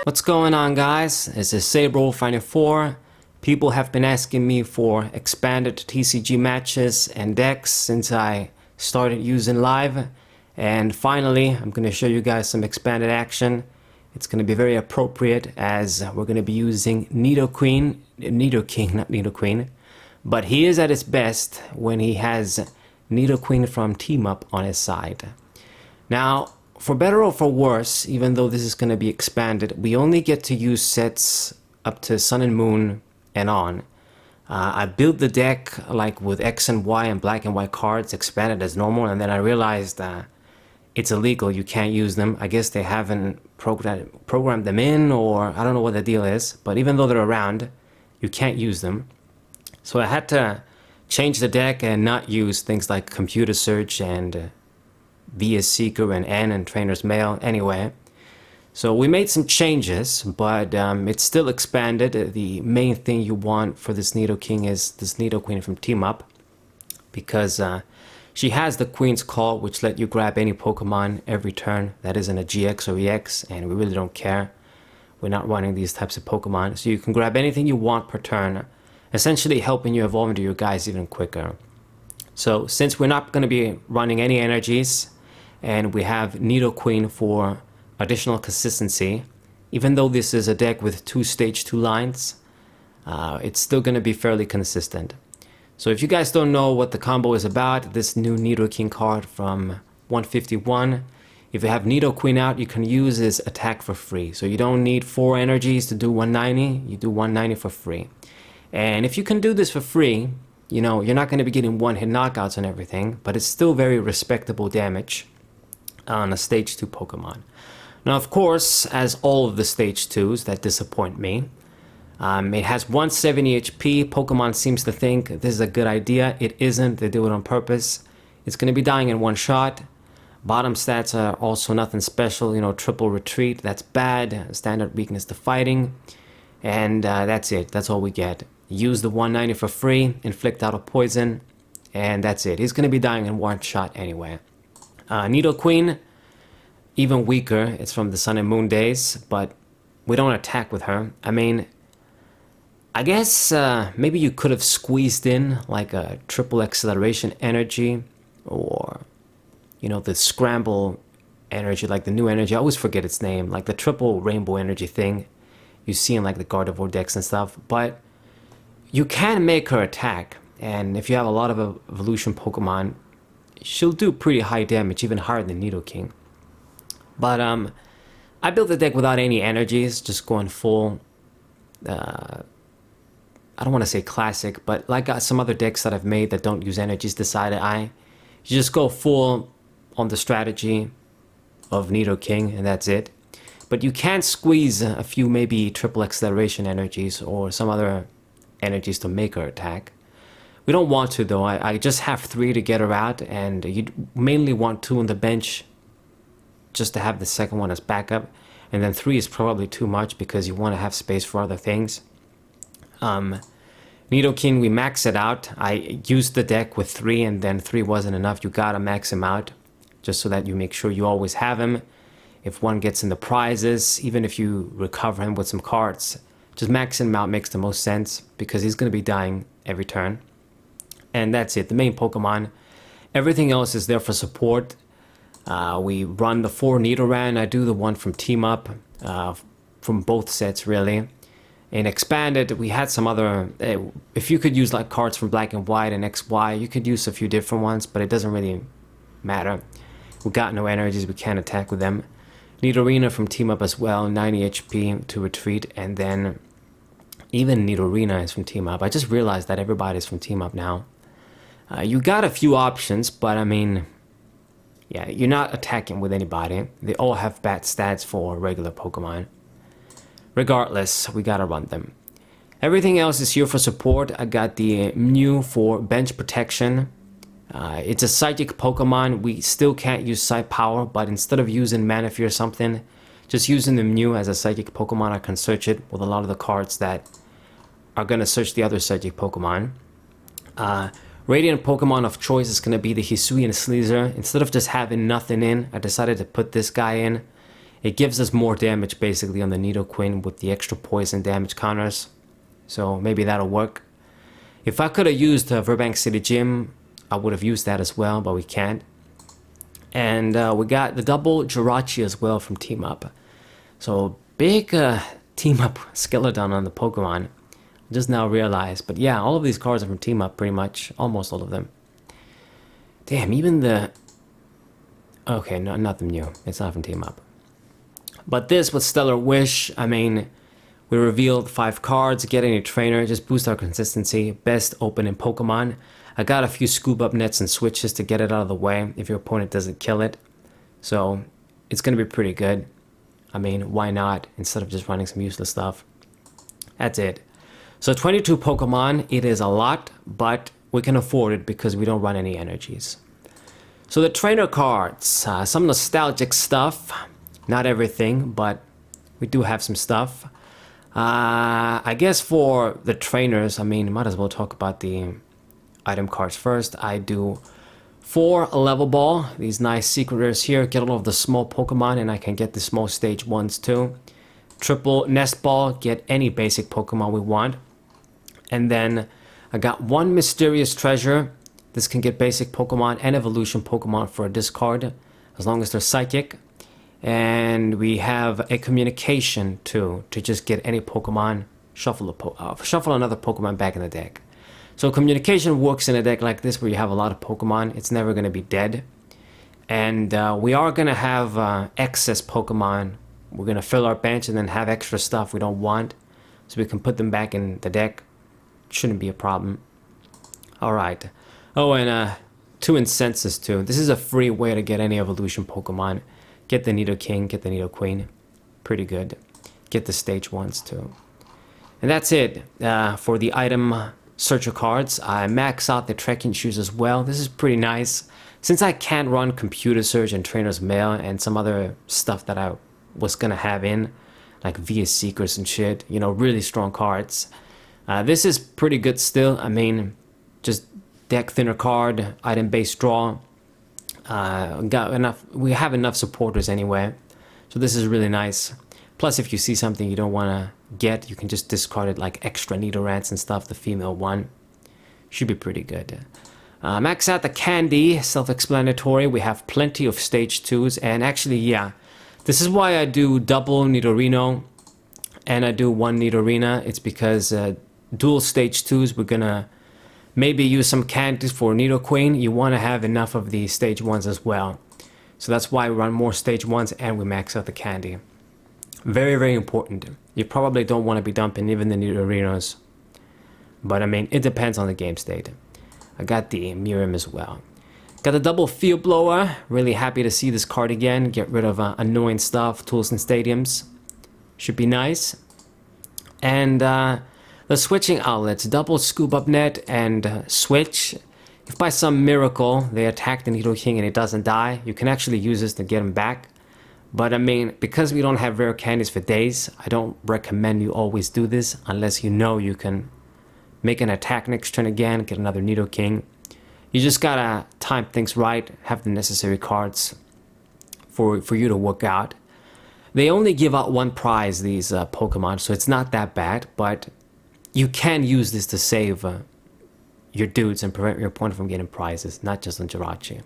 What's going on, guys? This is Saber54. People have been asking me for expanded TCG matches and decks since I started using live, and finally I'm going to show you guys some expanded action. It's going to be very appropriate as we're going to be using Nidoking, not Nidoqueen, but he is at his best when he has Nidoqueen from Team Up on his side. Now, for better or for worse, even though this is going to be expanded, we only get to use sets up to Sun and Moon and on. I built the deck like with X and Y and black and white cards expanded as normal, and then I realized it's illegal, you can't use them. I guess they haven't programmed them in, or I don't know what the deal is, but even though they're around, you can't use them. So I had to change the deck and not use things like Computer Search and VS Seeker and N and Trainer's Mail anyway. So we made some changes, but it's still expanded. The main thing you want for this Nidoking is this Nidoqueen from Team Up, because she has the Queen's Call, which let you grab any Pokemon every turn that isn't a GX or EX, and we really don't care. We're not running these types of Pokemon, so you can grab anything you want per turn, essentially helping you evolve into your guys even quicker. So since we're not going to be running any energies, and we have Nidoqueen for additional consistency, even though this is a deck with 2 stage 2 lines, it's still going to be fairly consistent. So if you guys don't know what the combo is about, this new Nidoking card from 151, if you have Nidoqueen out, you can use his attack for free. So you don't need 4 energies to do 190, you do 190 for free. And if you can do this for free, you know, you're not going to be getting one-hit knockouts and everything, but it's still very respectable damage on a stage 2 Pokemon. Now, of course, as all of the stage 2s that disappoint me, it has 170 HP. Pokemon seems to think this is a good idea. It isn't. They do it on purpose. It's going to be dying in one shot. Bottom stats are also nothing special. You know, triple retreat, that's bad. Standard weakness to fighting. And that's it. That's all we get. Use the 190 for free. Inflict auto poison. And that's it. He's going to be dying in one shot anyway. Nidoqueen, even weaker. It's from the Sun and Moon days, but we don't attack with her. I mean, I guess maybe you could have squeezed in like a triple acceleration energy, or, you know, the scramble energy, like the new energy. I always forget its name, like the triple rainbow energy thing you see in like the Gardevoir decks and stuff. But you can make her attack, and if you have a lot of evolution Pokemon, she'll do pretty high damage, even higher than Nidoking. But I built the deck without any energies, just going full, I don't want to say classic, but like some other decks that I've made that don't use energies, decided you just go full on the strategy of Nidoking, and that's it. But you can squeeze a few maybe triple acceleration energies or some other energies to make her attack. We don't want to, though. I just have 3 to get her out, and you mainly want 2 on the bench just to have the second one as backup, and then 3 is probably too much because you want to have space for other things. Nidoking, we max it out. I used the deck with 3, and then 3 wasn't enough. You gotta max him out just so that you make sure you always have him. If one gets in the prizes, even if you recover him with some cards, just maxing him out makes the most sense because he's going to be dying every turn. And that's it, the main Pokemon. Everything else is there for support. We run the 4 Nidoran. I do the one from Team Up, from both sets really. In Expanded, we had some other, if you could use like cards from Black and White and XY, you could use a few different ones, but it doesn't really matter. We got no energies, we can't attack with them. Nidorina from Team Up as well, 90 HP to retreat, and then even Nidorina is from Team Up. I just realized that everybody's from Team Up now. You got a few options, but I mean, yeah, you're not attacking with anybody. They all have bad stats for regular Pokemon. Regardless, we gotta run them. Everything else is here for support. I got the Mew for bench protection. It's a psychic Pokemon. We still can't use Psy Power, but instead of using Manaphy or something, just using the Mew as a psychic Pokemon, I can search it with a lot of the cards that are gonna search the other psychic Pokemon. Radiant Pokemon of choice is going to be the Hisui and Sleazer. Instead of just having nothing in, I decided to put this guy in. It gives us more damage basically on the Nidoqueen with the extra poison damage counters. So maybe that'll work. If I could have used Verbank City Gym, I would have used that as well, but we can't. And we got the double Jirachi as well from Team Up. So big Team Up Skeleton on the Pokemon. Just now realized. But yeah, all of these cards are from Team Up pretty much. Almost all of them. Damn, even the... Okay, no, nothing new. It's not from Team Up. But this with Stellar Wish, I mean... We revealed 5 cards, get any trainer, just boost our consistency, best opening Pokemon. I got a few scoop up nets and switches to get it out of the way if your opponent doesn't kill it. So it's going to be pretty good. I mean, why not, instead of just running some useless stuff. That's it. So 22 Pokemon, it is a lot, but we can afford it because we don't run any energies. So the trainer cards, some nostalgic stuff. Not everything, but we do have some stuff. I guess for the trainers, I mean, might as well talk about the item cards first. I do 4 level ball, these nice secret rares here, get all of the small Pokemon, and I can get the small stage 1s too. Triple nest ball, get any basic Pokemon we want. And then I got 1 mysterious treasure. This can get basic Pokemon and evolution Pokemon for a discard, as long as they're psychic. And we have a communication too, to just get any Pokemon, shuffle another Pokemon back in the deck. So communication works in a deck like this where you have a lot of Pokemon. It's never going to be dead. And we are going to have excess Pokemon. We're going to fill our bench and then have extra stuff we don't want. So we can put them back in the deck. Shouldn't be a problem. Alright. Oh, and 2 Incenses too. This is a free way to get any evolution Pokemon. Get the Nidoking, get the Nidoqueen. Pretty good. Get the stage 1s too. And that's it for the item searcher cards. I max out the trekking shoes as well. This is pretty nice. Since I can't run computer search and trainer's mail and some other stuff that I was gonna have in, like VS Seekers and shit, you know, really strong cards. This is pretty good still. I mean, just deck thinner card, item based draw. We have enough supporters anyway, so this is really nice. Plus, if you see something you don't want to get, you can just discard it, like extra Nidorants and stuff, the female one. Should be pretty good. Max out the candy, self-explanatory. We have plenty of stage 2s, and actually, yeah, this is why I do double Nidorino and I do 1 Nidorina. It's because dual stage 2s, we're gonna maybe use some candies for Nidoqueen. You want to have enough of the stage 1s as well. So that's why we run more stage 1s and we max out the candy. Very, very important. You probably don't want to be dumping even the Nidorinos. But I mean, it depends on the game state. I got the Miriam as well. Got the double Field Blower. Really happy to see this card again. Get rid of annoying stuff, tools and stadiums. Should be nice. And the switching outlets, double scoop up net and switch. If by some miracle they attack the Nidoking and it doesn't die, you can actually use this to get him back. But I mean, because we don't have rare candies for days, I don't recommend you always do this unless you know you can make an attack next turn again, get another Nidoking. You just gotta time things right, have the necessary cards for you to work out. They only give out 1 prize, these Pokemon, so it's not that bad, but you can use this to save your dudes and prevent your opponent from getting prizes, not just on Jirachi.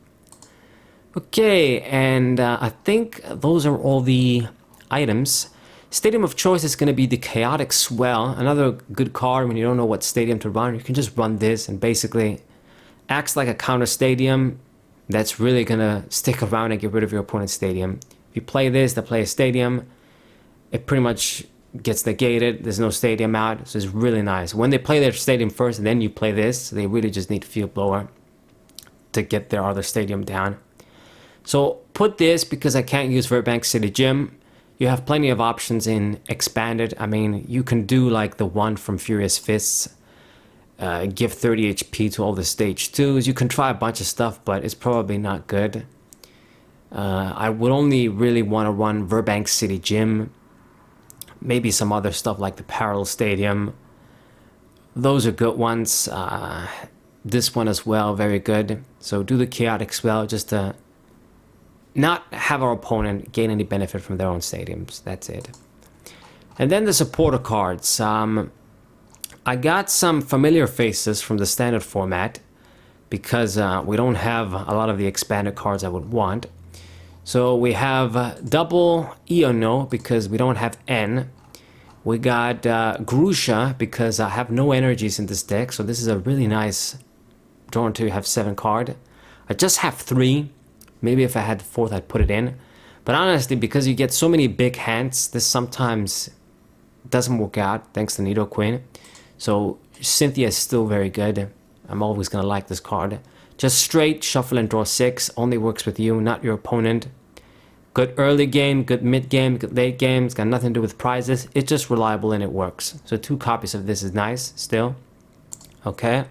Okay, and I think those are all the items. Stadium of choice is going to be the Chaotic Swell, another good card when you don't know what stadium to run. You can just run this and basically acts like a counter stadium that's really going to stick around and get rid of your opponent's stadium. If you play this, they play a stadium, it pretty much gets negated. There's no stadium out, so it's really nice. When they play their stadium first and then you play this, they really just need Field Blower to get their other stadium down. So put this, because I can't use Verbank City Gym. You have plenty of options in Expanded. I mean, you can do like the one from Furious Fists, give 30 HP to all the stage 2s. You can try a bunch of stuff, but it's probably not good. I would only really want to run Verbank City Gym. Maybe some other stuff like the Parallel Stadium. Those are good ones. This one as well, very good. So do the Chaotic Swell just to not have our opponent gain any benefit from their own stadiums. That's it. And then the supporter cards. I got some familiar faces from the standard format because we don't have a lot of the expanded cards I would want. So we have double Iono because we don't have N. We got Grusha because I have no energies in this deck, so this is a really nice drawn to have 7 card. I just have 3. Maybe if I had 4th I'd put it in. But honestly, because you get so many big hands, this sometimes doesn't work out thanks to Nidoqueen. So Cynthia is still very good. I'm always going to like this card. Just straight shuffle and draw 6. Only works with you, not your opponent. Good early game, good mid game, good late game. It's got nothing to do with prizes. It's just reliable and it works. So 2 copies of this is nice still. Okay.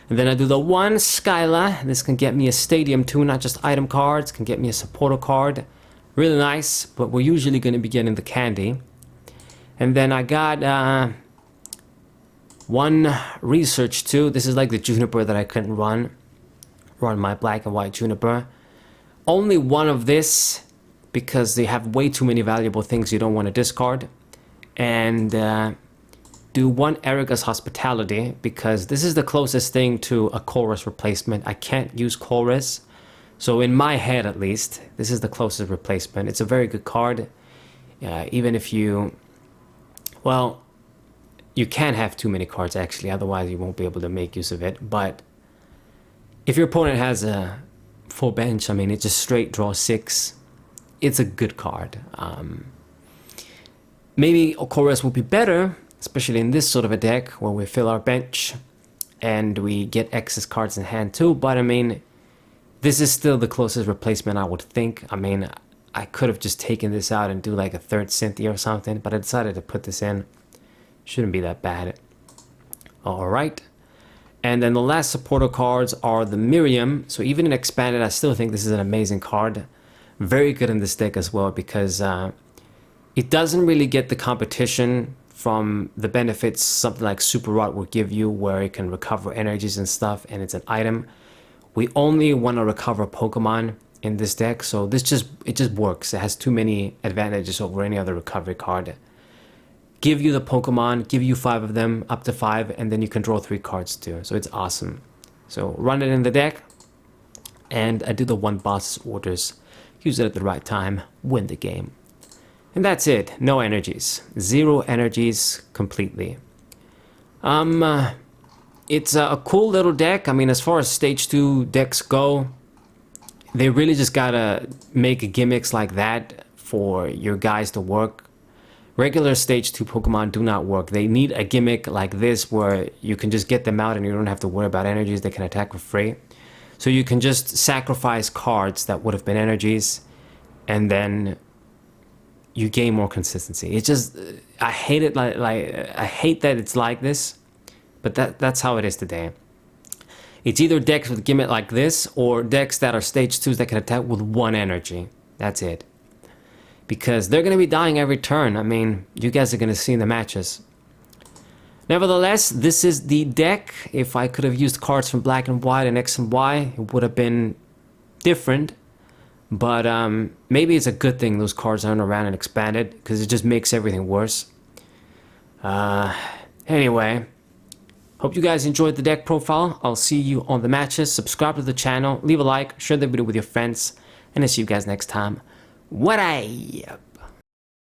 And then I do the 1 Skyla. This can get me a stadium too, not just item cards. Can get me a supporter card. Really nice, but we're usually going to be getting the candy. And then I got 1 research too. This is like the Juniper that I couldn't run my black and white Juniper. Only 1 of this because they have way too many valuable things you don't want to discard. And do 1 Erica's Hospitality because this is the closest thing to a Chorus replacement. I can't use Chorus, so in my head at least, this is the closest replacement. It's a very good card, even if you, well, you can't have too many cards actually, otherwise you won't be able to make use of it. But if your opponent has a full bench, I mean, it just straight draw 6. It's a good card. Maybe Chorus will be better, especially in this sort of a deck where we fill our bench and we get excess cards in hand too. But I mean, this is still the closest replacement I would think. I mean, I could have just taken this out and do like a 3rd Cynthia or something, but I decided to put this in. Shouldn't be that bad. Alright. And then the last supporter cards are the Miriam. So even in expanded, I still think this is an amazing card. Very good in this deck as well because it doesn't really get the competition from the benefits something like Super Rod will give you, where it can recover energies and stuff, and it's an item. We only want to recover Pokemon in this deck, so it just works. It has too many advantages over any other recovery card. Give you the Pokemon, give you 5 of them, up to 5, and then you can draw 3 cards too. So it's awesome. So run it in the deck, and I do the 1 boss's orders. Use it at the right time, win the game. And that's it. No energies. 0 energies completely. It's a cool little deck. I mean, as far as stage 2 decks go, they really just gotta make gimmicks like that for your guys to work. Regular stage 2 Pokemon do not work. They need a gimmick like this where you can just get them out and you don't have to worry about energies. They can attack for free. So you can just sacrifice cards that would have been energies and then you gain more consistency. It's just, I hate it, I hate that it's like this, but that's how it is today. It's either decks with gimmick like this or decks that are stage 2s that can attack with 1 energy. That's it. Because they're going to be dying every turn. I mean, you guys are going to see in the matches. Nevertheless, this is the deck. If I could have used cards from Black and White and X and Y, it would have been different. But maybe it's a good thing those cards aren't around and expanded, because it just makes everything worse. Anyway, hope you guys enjoyed the deck profile. I'll see you on the matches. Subscribe to the channel, leave a like, share the video with your friends, and I'll see you guys next time. What up?